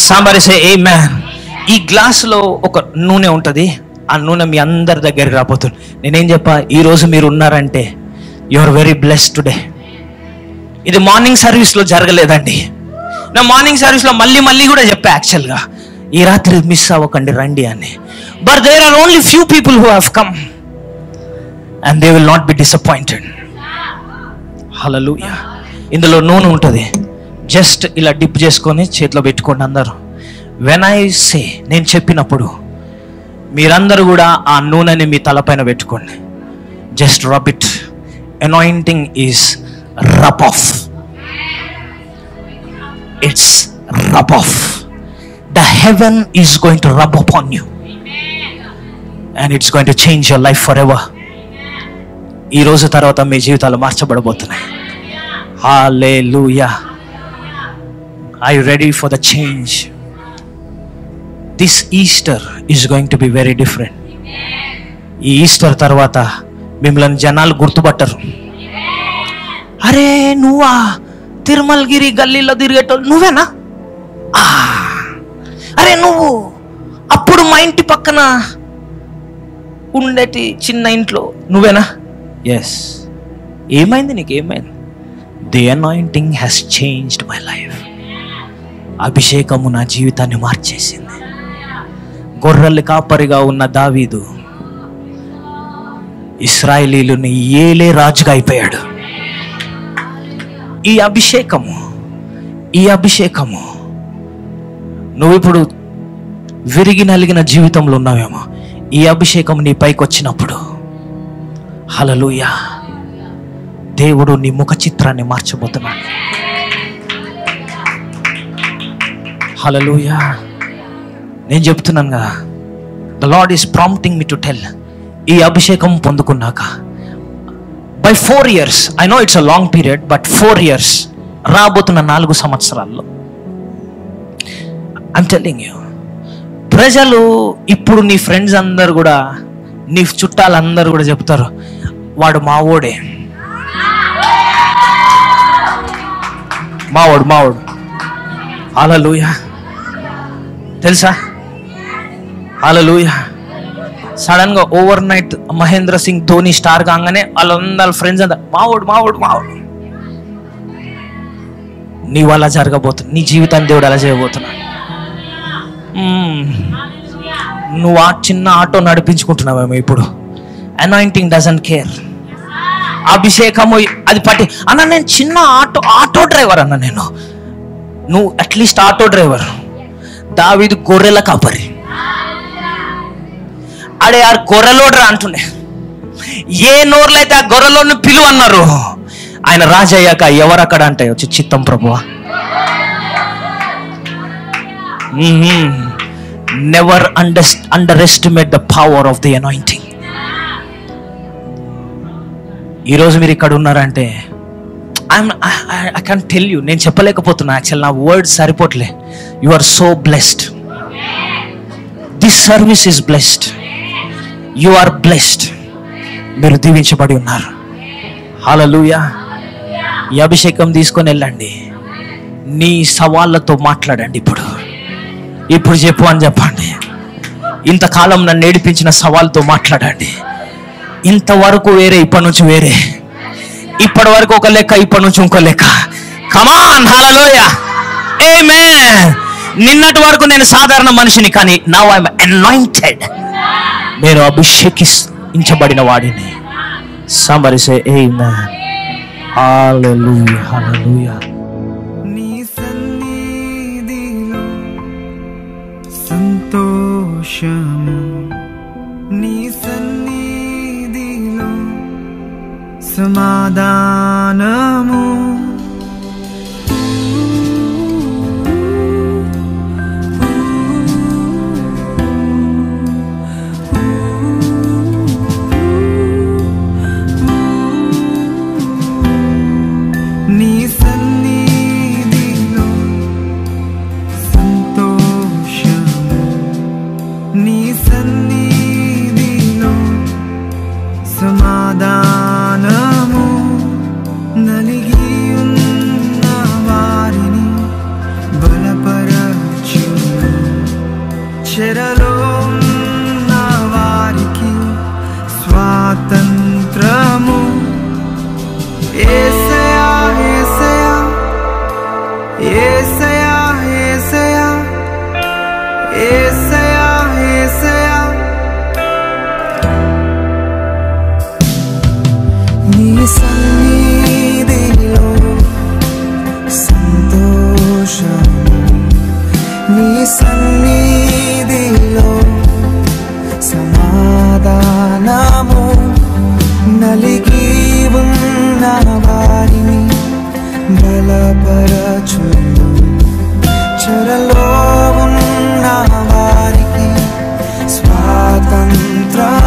Somebody say amen. ఈ గ్లాసులో ఒక నూనె ఉంటుంది. ఆ నూనె మీ అందరి దగ్గరికి రాబోతుంది. నేనేం చెప్పా, ఈరోజు మీరు ఉన్నారంటే you are very blessed today. ఇది మార్నింగ్ సర్వీస్లో జరగలేదండి. నా మార్నింగ్ సర్వీస్లో మళ్ళీ కూడా చెప్పా యాక్చువల్గా, ఈ రాత్రి మిస్ అవ్వకండి రండి అని. But there are only few people who have come and they will not be disappointed. Hallelujah. ఇందులో నూనె ఉంటుంది. జస్ట్ ఇలా డిప్ చేసుకొని చేతిలో పెట్టుకోండి అందరూ. వెన్ ఐ సే, నేను చెప్పినప్పుడు మీరందరూ కూడా ఆ నూనెని మీ తలపైన పెట్టుకోండి. Just rub it. Anointing is rub of. It's rub of. The heaven is going to rub upon you and it's going to change your life forever. ఈ రోజు తర్వాత మీ జీవితాలు మార్చబడబోతున్నాయి. హల్లెలూయా. Are you ready for the change? This Easter is going to be very different. ఈ Easter తర్వాత మిమ్మల్ని జనాలు గుర్తుపట్టరు. అరే నువ్వా తిరుమలగిరి గల్లీలో తిరిగేటోళ్ళు నువ్వేనా? అరే నువ్వు అప్పుడు మా ఇంటి పక్కన ఉండేటి చిన్న ఇంట్లో నువ్వేనా? ఎస్. ఏమైంది నీకు? ఏమైంది? The anointing has changed my life. అభిషేకము నా జీవితాన్ని మార్చేసింది. గొర్రెలు కాపరిగా ఉన్న దావీదు ఇశ్రాయేలీయులని ఏలే రాజుగా అయిపోయాడు. ఈ అభిషేకము నువ్వు ఇప్పుడు విరిగి నలిగిన జీవితంలో ఉన్నావేమో, ఈ అభిషేకం నీ పైకి వచ్చినప్పుడు హల్లెలూయా, దేవుడు నీ ముఖ చిత్రాన్ని మార్చబోతున్నాడు. హల్లెలూయా. నేను చెప్తున్నాను కదా, the Lord is prompting me to tell. ఈ అభిషేకం పొందుకున్నాక by 4 years, I know it's a long period, but 4 years, రాబోతున్న 4 సంవత్సరాల్లో ఐమ్ టెల్లింగ్ యూ, ప్రజలు ఇప్పుడు నీ ఫ్రెండ్స్ అందరు కూడా, నీ చుట్టాలందరూ కూడా చెప్తారు, వాడు మావోడే, మావోడు. హల్లెలూయా. తెలుసా? హల్లెలూయా. సడన్ గా overnight Mahendra Singh Dhoni star కాగానే వాళ్ళందరూ ఫ్రెండ్స్ అంతా మావోడు. నీవు అలా జరగబోతుంది. నీ జీవితాన్ని దేవుడు అలా చేయబోతున్నాడు. నువ్వు ఆ చిన్న ఆటో నడిపించుకుంటున్నావేమో ఇప్పుడు. Anointing doesn't care. అభిషేకము అది పట్టి అన్న నేను చిన్న ఆటో డ్రైవర్ అన్న నేను. నువ్వు అట్లీస్ట్ ఆటో డ్రైవర్. దావీదు గొర్రెల కాపరి. అడే ఆ గొర్రెలోడ్రా అంటుండే. ఏ నోర్లు అయితే ఆ గొర్రెలోని పిలువ అన్నారు. ఆయన రాజు అయ్యాక ఎవరక్కడ అంటే వచ్చి చిత్తం ప్రభువా. Never underestimate the power of the anointing. ఈరోజు మీరు ఇక్కడ ఉన్నారంటే ఐ కెన్ టెల్ యూ, నేను చెప్పలేకపోతున్నా. యాక్చువల్ నా వర్డ్ సరిపోట్లే. You are so blessed. This service is blessed. You are blessed. మీరు దీవించబడి ఉన్నారు. హల్లెలూయా. ఈ అభిషేకం తీసుకొని వెళ్ళండి. నీ సవాళ్ళతో మాట్లాడండి. ఇప్పుడు చెప్పు అని చెప్పండి. ఇంతకాలం నన్ను ఏడిపించిన సవాల్తో మాట్లాడండి. ఇంతవరకు వేరే, ఇప్పటి నుంచి వేరే. ఇప్పటి వరకు ఒక లెక్క, ఇప్పటి నుంచి ఇంకో లెక్క. కమాన్. హల్లెలూయా. ఆమేన్. నిన్నటి వరకు నేను సాధారణ మనిషిని, కానీ నౌ ఐఎమ్ అనాయింటెడ్. నేను అభిషేకించబడిన వాడిని. somebody say amen. hallelujah. hallelujah. నీ సన్నిధిలో సంతోషము, నీ సన్నిధిలో సమాధానము, నీ సన్నిధిలో సంతోషము, నీ సన్నిధిలో సమాధానము, నలిగి ఉన్న వారిని బలపరచును, చెరలో ఉన్న వారికి స్వాతంత్రము. యేసయ్యా యేసయ్యా యేసయ్యా యేసయ్యా యేసయ్యా యేసయ్యా, నీ సన్నిధిలో సంతోషము, నీ సన్నిధిలో సమాధానము, నలిగి ఉన్న వారిని బలపరచును, చెరలో ఉన్న వారికి స్వాతంత్రం.